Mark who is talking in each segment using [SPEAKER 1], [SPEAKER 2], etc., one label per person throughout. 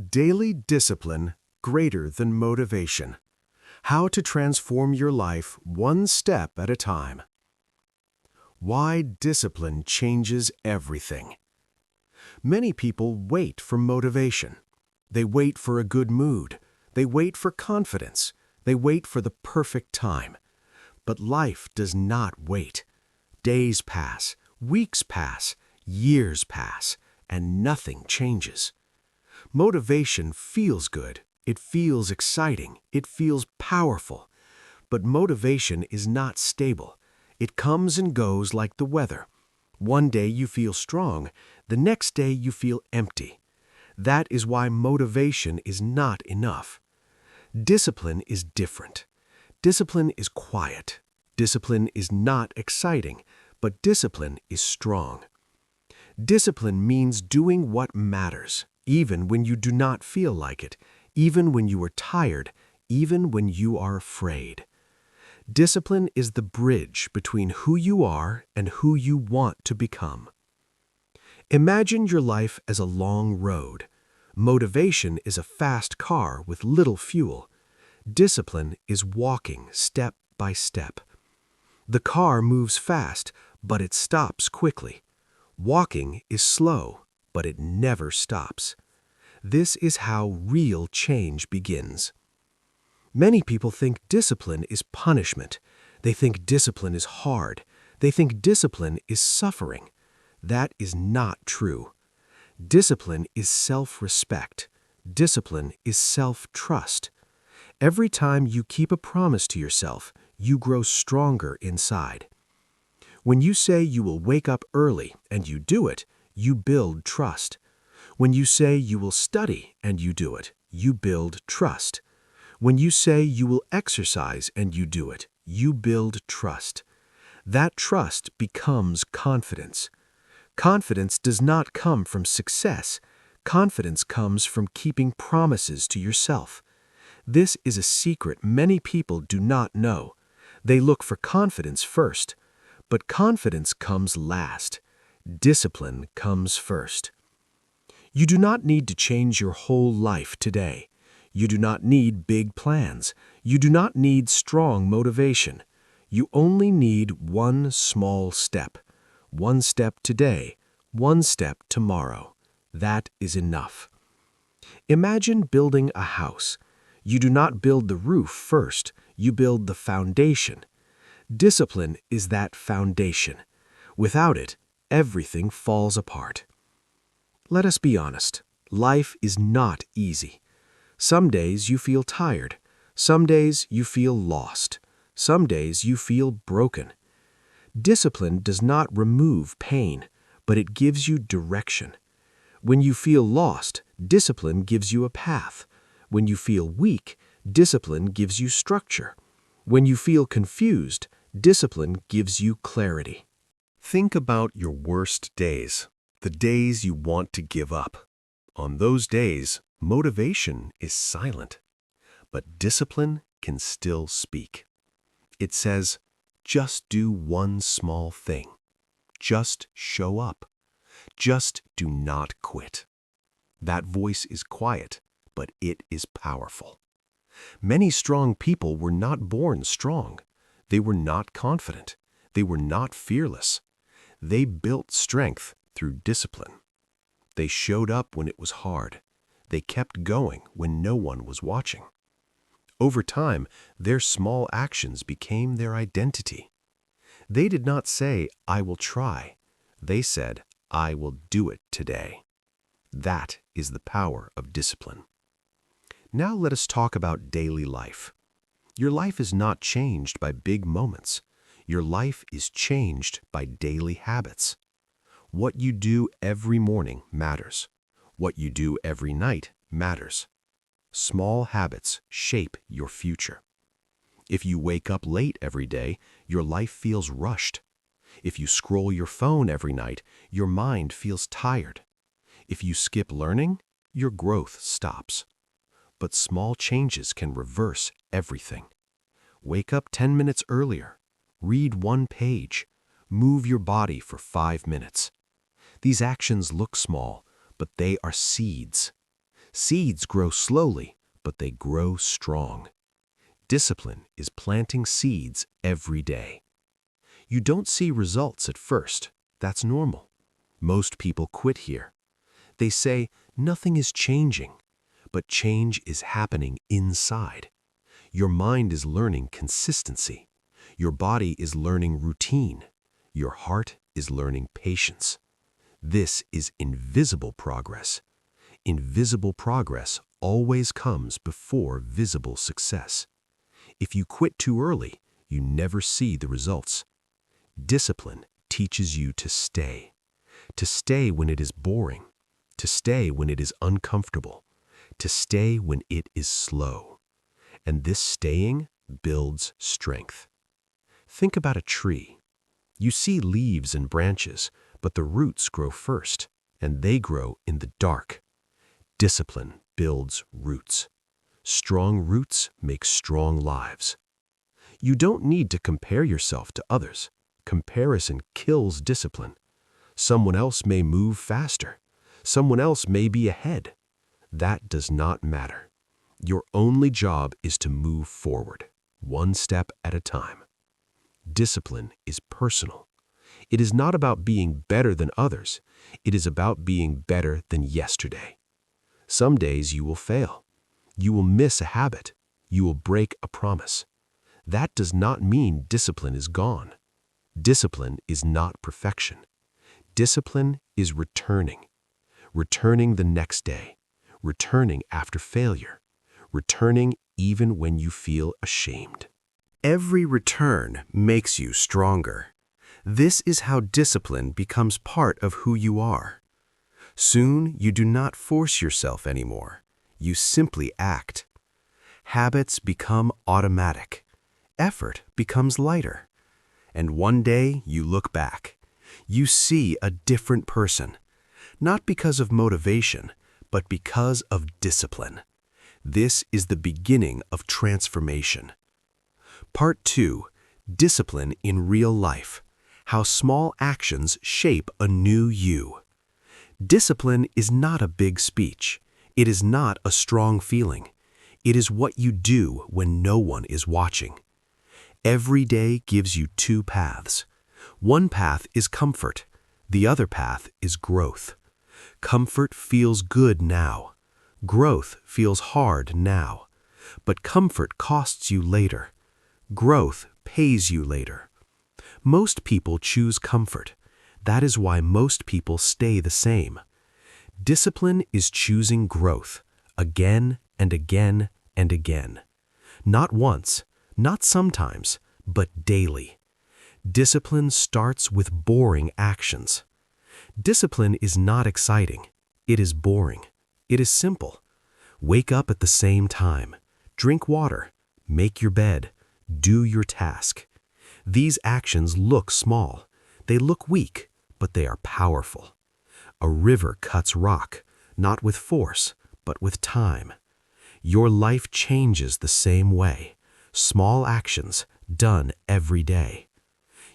[SPEAKER 1] Daily discipline greater than motivation. How to transform your life one step at a time. Why discipline changes everything. Many people wait for motivation. They wait for a good mood. They wait for confidence. They wait for the perfect time. But life does not wait. Days pass, weeks pass, years pass, and nothing changes. Motivation feels good. It feels exciting. It feels powerful. But motivation is not stable. It comes and goes like the weather. One day you feel strong. The next day you feel empty. That is why motivation is not enough. Discipline is different. Discipline is quiet. Discipline is not exciting, but discipline is strong. Discipline means doing what matters, even when you do not feel like it, even when you are tired, even when you are afraid. Discipline is the bridge between who you are and who you want to become. Imagine your life as a long road. Motivation is a fast car with little fuel. Discipline is walking step by step. The car moves fast, but it stops quickly. Walking is slow, but it never stops. This is how real change begins. Many people think discipline is punishment. They think discipline is hard. They think discipline is suffering. That is not true. Discipline is self-respect. Discipline is self-trust. Every time you keep a promise to yourself, you grow stronger inside. When you say you will wake up early and you do it, you build trust. When you say you will study and you do it, you build trust. When you say you will exercise and you do it, you build trust. That trust becomes confidence. Confidence does not come from success. Confidence comes from keeping promises to yourself. This is a secret many people do not know. They look for confidence first, but confidence comes last. Discipline comes first. You do not need to change your whole life today. You do not need big plans. You do not need strong motivation. You only need one small step. One step today, one step tomorrow. That is enough. Imagine building a house. You do not build the roof first. You build the foundation. Discipline is that foundation. Without it, everything falls apart. Let us be honest. Life is not easy. Some days you feel tired. Some days you feel lost. Some days you feel broken. Discipline does not remove pain, but it gives you direction. When you feel lost, discipline gives you a path. When you feel weak, discipline gives you structure. When you feel confused, discipline gives you clarity. Think about your worst days, the days you want to give up. On those days, motivation is silent, but discipline can still speak. It says, just do one small thing. Just show up. Just do not quit. That voice is quiet, but it is powerful. Many strong people were not born strong. They were not confident. They were not fearless. They built strength through discipline. They showed up when it was hard. They kept going when no one was watching. Over time, their small actions became their identity. They did not say, "I will try." They said, "I will do it today." That is the power of discipline. Now let us talk about daily life. Your life is not changed by big moments. Your life is changed by daily habits. What you do every morning matters. What you do every night matters. Small habits shape your future. If you wake up late every day, your life feels rushed. If you scroll your phone every night, your mind feels tired. If you skip learning, your growth stops. But small changes can reverse everything. Wake up 10 minutes earlier. Read one page. Move your body for 5 minutes. These actions look small, but they are seeds. Seeds grow slowly, but they grow strong. Discipline is planting seeds every day. You don't see results at first. That's normal. Most people quit here. They say nothing is changing, but change is happening inside. Your mind is learning consistency. Your body is learning routine. Your heart is learning patience. This is invisible progress. Invisible progress always comes before visible success. If you quit too early, you never see the results. Discipline teaches you to stay when it is boring, to stay when it is uncomfortable, to stay when it is slow. And this staying builds strength. Think about a tree. You see leaves and branches, but the roots grow first, and they grow in the dark. Discipline builds roots. Strong roots make strong lives. You don't need to compare yourself to others. Comparison kills discipline. Someone else may move faster. Someone else may be ahead. That does not matter. Your only job is to move forward, one step at a time. Discipline is personal. It is not about being better than others. It is about being better than yesterday. Some days you will fail. You will miss a habit. You will break a promise. That does not mean discipline is gone. Discipline is not perfection. Discipline is returning. Returning the next day. Returning after failure. Returning even when you feel ashamed. Every return makes you stronger. This is how discipline becomes part of who you are. Soon, you do not force yourself anymore. You simply act. Habits become automatic. Effort becomes lighter. And one day, you look back. You see a different person. Not because of motivation, but because of discipline. This is the beginning of transformation. Part 2. Discipline in real life. How small actions shape a new you. Discipline is not a big speech. It is not a strong feeling. It is what you do when no one is watching. Every day gives you two paths. One path is comfort. The other path is growth. Comfort feels good now. Growth feels hard now. But comfort costs you later. Growth pays you later. Most people choose comfort. That is why most people stay the same. Discipline is choosing growth, again and again and again. Not once, not sometimes, but daily. Discipline starts with boring actions. Discipline is not exciting. It is boring. It is simple. Wake up at the same time. Drink water. Make your bed. Do your task. These actions look small. They look weak, but they are powerful. A river cuts rock, not with force, but with time. Your life changes the same way. Small actions done every day.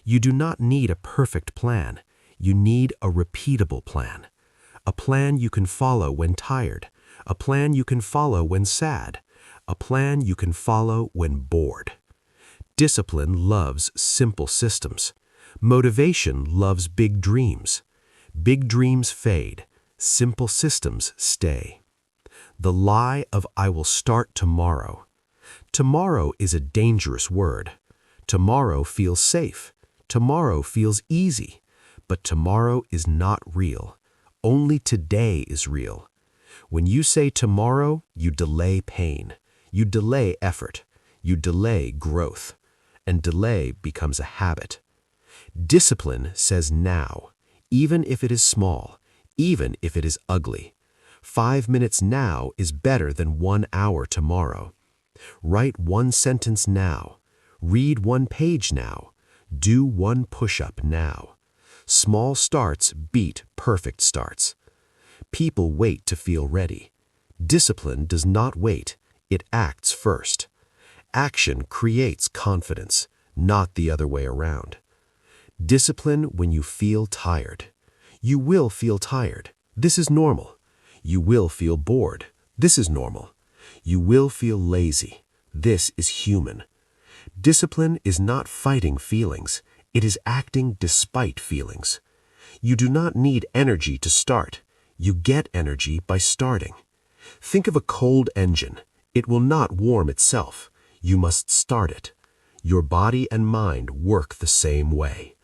[SPEAKER 1] You do not need a perfect plan. You need a repeatable plan. A plan you can follow when tired. A plan you can follow when sad. A plan you can follow when bored. Discipline loves simple systems. Motivation loves big dreams. Big dreams fade. Simple systems stay. The lie of "I will start tomorrow." Tomorrow is a dangerous word. Tomorrow feels safe. Tomorrow feels easy. But tomorrow is not real. Only today is real. When you say tomorrow, you delay pain. You delay effort. You delay growth. And delay becomes a habit. Discipline says now, even if it is small, even if it is ugly. 5 minutes now is better than 1 hour tomorrow. Write one sentence now. Read one page now. Do one push-up now. Small starts beat perfect starts. People wait to feel ready. Discipline does not wait. It acts first. Action creates confidence, not the other way around. Discipline when you feel tired. You will feel tired. This is normal. You will feel bored. This is normal. You will feel lazy. This is human. Discipline is not fighting feelings. It is acting despite feelings. You do not need energy to start. You get energy by starting. Think of a cold engine. It will not warm itself. You must start it. Your body and mind work the same way.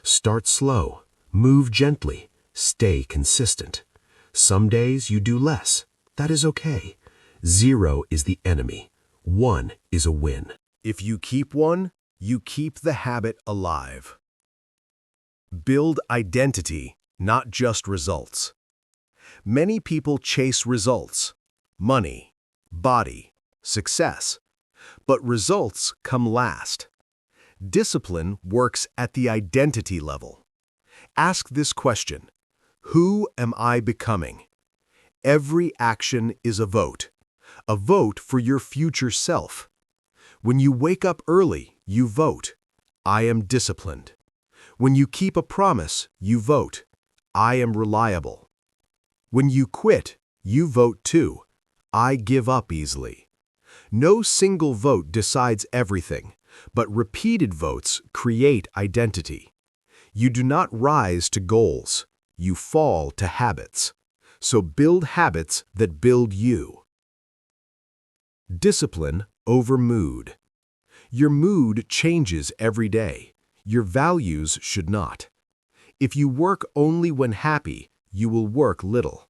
[SPEAKER 1] Start slow. Move gently. Stay consistent. Some days you do less. That is okay. 0 is the enemy. 1 is a win. If you keep one, you keep the habit alive. Build identity, not just results. Many people chase results, money, body, success, but results come last. Discipline works at the identity level. Ask this question: who am I becoming? Every action is a vote for your future self. When you wake up early, you vote, I am disciplined. When you keep a promise, you vote, I am reliable. When you quit, you vote too, I give up easily. No single vote decides everything, but repeated votes create identity. You do not rise to goals, you fall to habits. So build habits that build you. Discipline over mood. Your mood changes every day. Your values should not. If you work only when happy, you will work little.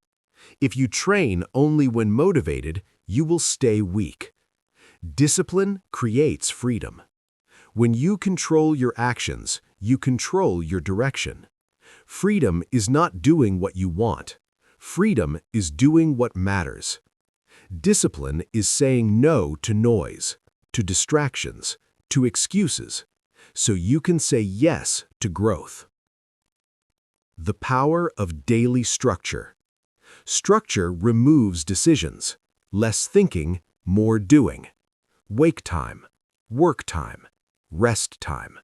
[SPEAKER 1] If you train only when motivated, you will stay weak. Discipline creates freedom. When you control your actions, you control your direction. Freedom is not doing what you want. Freedom is doing what matters. Discipline is saying no to noise, to distractions, to excuses, so you can say yes to growth. The power of daily structure. Structure removes decisions. Less thinking, more doing. Wake time, work time, rest time.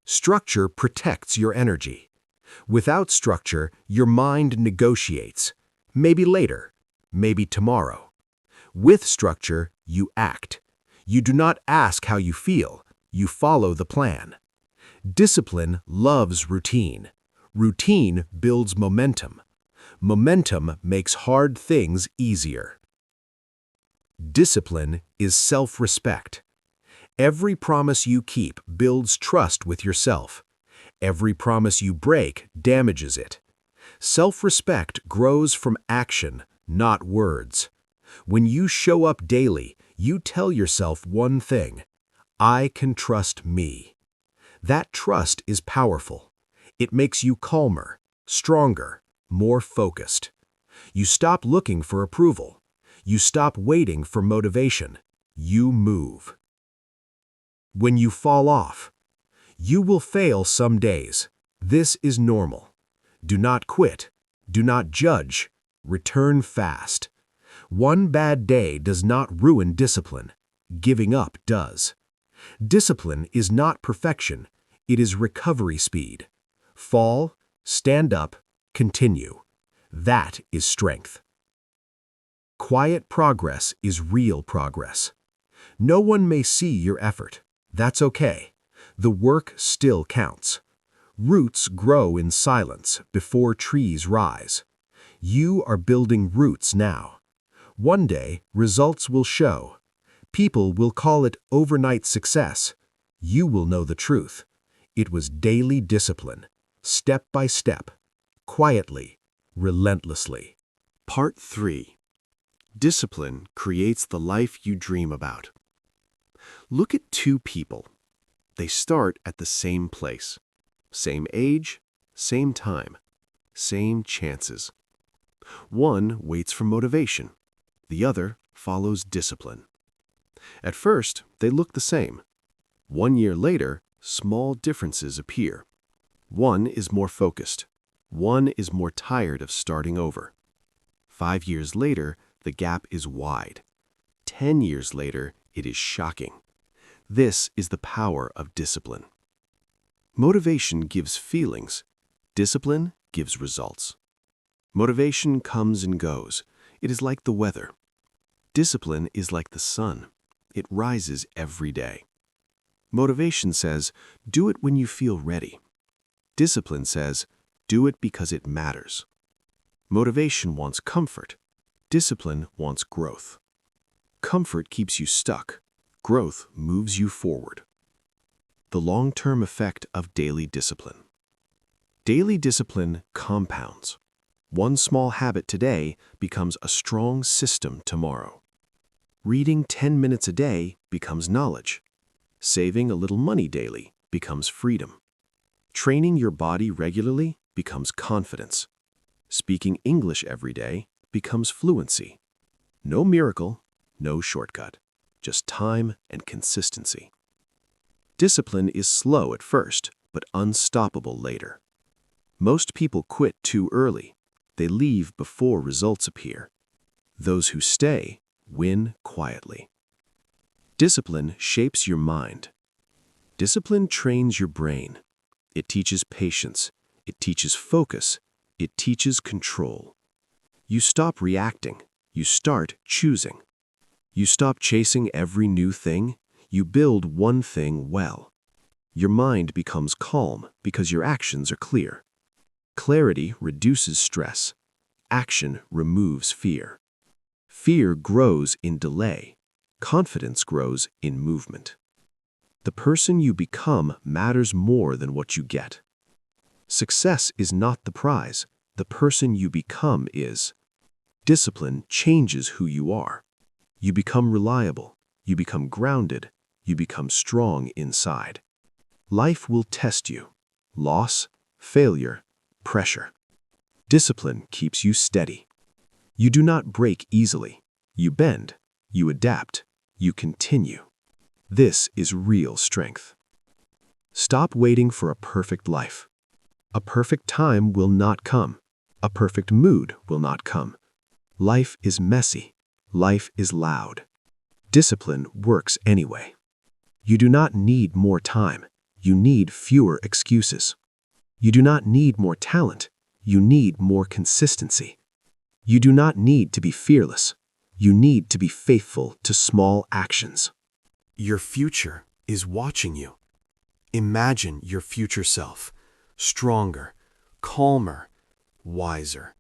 [SPEAKER 1] Structure protects your energy. Without structure, your mind negotiates. Maybe later, maybe tomorrow. With structure, you act. You do not ask how you feel. You follow the plan. Discipline loves routine. Routine builds momentum. Momentum makes hard things easier. Discipline is self-respect. Every promise you keep builds trust with yourself. Every promise you break damages it. Self-respect grows from action, not words. When you show up daily, you tell yourself one thing: I can trust me. That trust is powerful. It makes you calmer, stronger, more focused. You stop looking for approval. You stop waiting for motivation. You move. When you fall off, you will fail some days. This is normal. Do not quit. Do not judge. Return fast. One bad day does not ruin discipline. Giving up does. Discipline is not perfection. It is recovery speed. Fall, stand up, continue. That is strength. Quiet progress is real progress. No one may see your effort. That's okay. The work still counts. Roots grow in silence before trees rise. You are building roots now. One day, results will show. People will call it overnight success. You will know the truth. It was daily discipline, step by step, quietly, relentlessly. Part 3. Discipline creates the life you dream about. Look at two people. They start at the same place. Same age, same time, same chances. One waits for motivation. The other follows discipline. At first, they look the same. 1 year later, small differences appear. One is more focused. One is more tired of starting over. 5 years later, the gap is wide. 10 years later, it is shocking. This is the power of discipline. Motivation gives feelings. Discipline gives results. Motivation comes and goes. It is like the weather. Discipline is like the sun. It rises every day. Motivation says, do it when you feel ready. Discipline says, do it because it matters. Motivation wants comfort. Discipline wants growth. Comfort keeps you stuck. Growth moves you forward. The long-term effect of daily discipline. Daily discipline compounds. One small habit today becomes a strong system tomorrow. Reading 10 minutes a day becomes knowledge. Saving a little money daily becomes freedom. Training your body regularly becomes confidence. Speaking English every day becomes fluency. No miracle, no shortcut, just time and consistency. Discipline is slow at first, but unstoppable later. Most people quit too early. They leave before results appear. Those who stay win quietly. Discipline shapes your mind. Discipline trains your brain. It teaches patience. It teaches focus. It teaches control. You stop reacting. You start choosing. You stop chasing every new thing. You build one thing well. Your mind becomes calm because your actions are clear. Clarity reduces stress. Action removes fear. Fear grows in delay. Confidence grows in movement. The person you become matters more than what you get. Success is not the prize. The person you become is. Discipline changes who you are. You become reliable. You become grounded. You become strong inside. Life will test you. Loss, failure, pressure. Discipline keeps you steady. You do not break easily. You bend. You adapt. You continue. This is real strength. Stop waiting for a perfect life. A perfect time will not come. A perfect mood will not come. Life is messy. Life is loud. Discipline works anyway. You do not need more time. You need fewer excuses. You do not need more talent. You need more consistency. You do not need to be fearless. You need to be faithful to small actions. Your future is watching you. Imagine your future self, stronger, calmer, wiser.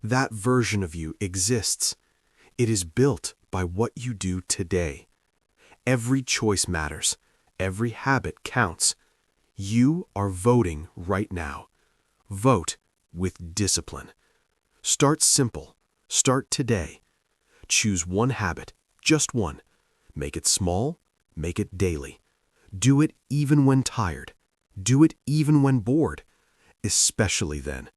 [SPEAKER 1] That version of you exists. It is built by what you do today. Every choice matters. Every habit counts. You are voting right now. Vote with discipline. Start simple. Start today. Choose one habit, just one. Make it small. Make it daily. Do it even when tired. Do it even when bored. Especially then.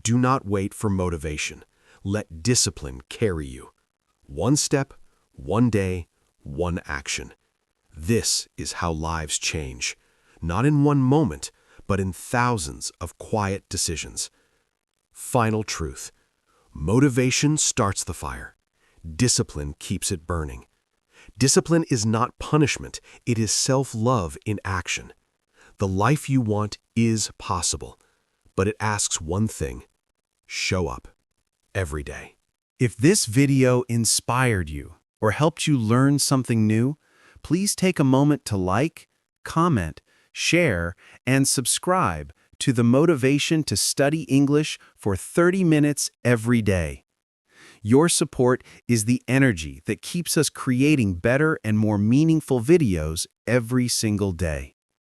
[SPEAKER 1] Do not wait for motivation. Let discipline carry you. One step, one day, one action. This is how lives change. Not in one moment, but in thousands of quiet decisions. Final truth. Motivation starts the fire. Discipline keeps it burning. Discipline is not punishment. It is self-love in action. The life you want is possible, but it asks one thing: show up every day. If this video inspired you or helped you learn something new, please take a moment to like, comment, share, and subscribe to the Motivation to Study English for 30 minutes every day. Your support is the energy that keeps us creating better and more meaningful videos every single day.